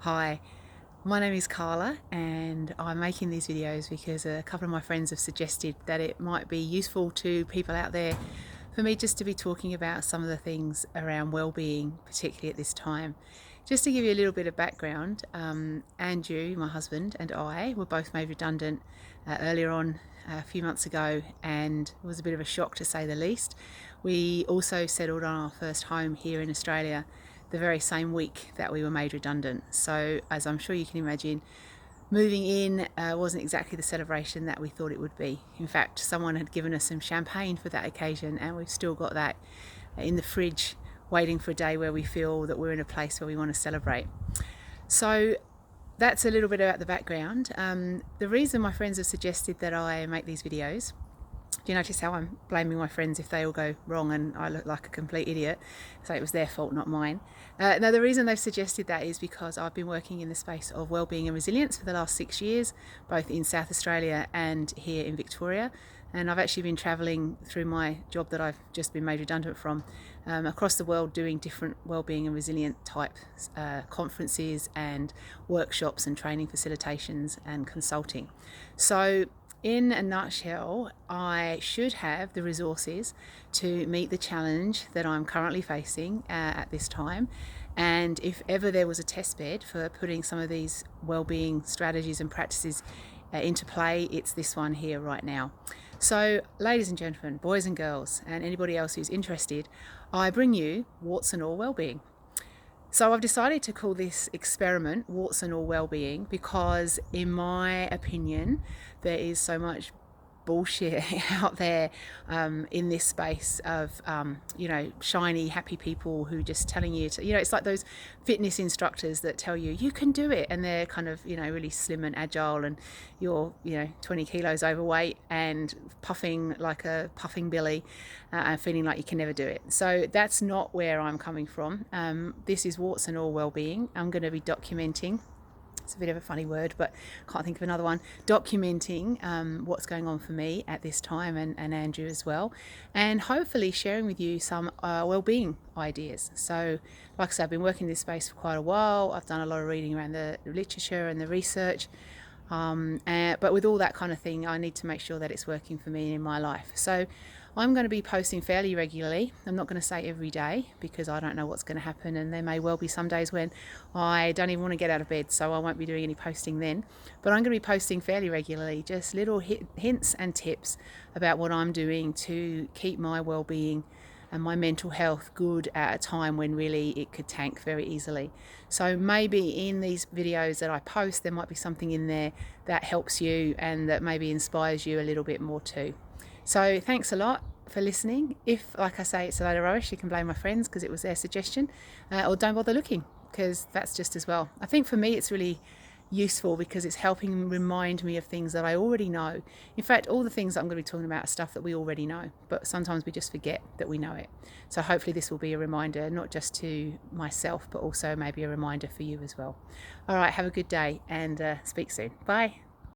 Hi, my name is Carla and I'm making these videos because a couple of my friends have suggested that it might be useful to people out there for me just to be talking about some of the things around well-being, particularly at this time. Just to give you a little bit of background, Andrew, my husband, and I were both made redundant earlier on a few months ago, and it was a bit of a shock to say the least. We also settled on our first home here in Australia the very same week that we were made redundant. So, as I'm sure you can imagine, moving in wasn't exactly the celebration that we thought it would be. In fact, someone had given us some champagne for that occasion, and we've still got that in the fridge, waiting for a day where we feel that we're in a place where we want to celebrate. So, that's a little bit about the background. The reason my friends have suggested that I make these videos, do you notice how I'm blaming my friends if they all go wrong and I look like a complete idiot? So it was their fault, not mine. Now, the reason they've suggested that is because I've been working in the space of wellbeing and resilience for the last 6 years, both in South Australia and here in Victoria. And I've actually been travelling through my job that I've just been made redundant from across the world, doing different wellbeing and resilient type conferences and workshops and training facilitations and consulting. So in a nutshell, I should have the resources to meet the challenge that I'm currently facing at this time. And if ever there was a test bed for putting some of these wellbeing strategies and practices into play, it's this one here right now. So, ladies and gentlemen, boys and girls, and anybody else who's interested, I bring you Warts and All Wellbeing. So I've decided to call this experiment Warts and All Wellbeing because, in my opinion, there is so much bullshit out there in this space of shiny happy people who just telling you to, it's like those fitness instructors that tell you you can do it, and they're kind of really slim and agile, and you're 20 kilos overweight and puffing like a puffing billy and feeling like you can never do it. So that's not where I'm coming from. This is Warts and All Wellbeing. I'm going to be documenting, it's a bit of a funny word, but can't think of another one, documenting what's going on for me at this time, and Andrew as well, and hopefully sharing with you some well-being ideas. So like I said, I've been working in this space for quite a while. I've done a lot of reading around the literature and the research, but with all that kind of thing, I need to make sure that it's working for me in my life. So I'm going to be posting fairly regularly. I'm not going to say every day because I don't know what's going to happen, and there may well be some days when I don't even want to get out of bed, so I won't be doing any posting then. But I'm going to be posting fairly regularly, just little hints and tips about what I'm doing to keep my well-being and my mental health good at a time when really it could tank very easily. So maybe in these videos that I post, there might be something in there that helps you and that maybe inspires you a little bit more too. So thanks a lot for listening. If, like I say, it's a load of rubbish, you can blame my friends because it was their suggestion, or don't bother looking because that's just as well. I think for me it's really useful because it's helping remind me of things that I already know. In fact, all the things that I'm going to be talking about are stuff that we already know, but sometimes we just forget that we know it. So hopefully this will be a reminder, not just to myself, but also maybe a reminder for you as well. All right, have a good day and speak soon. Bye.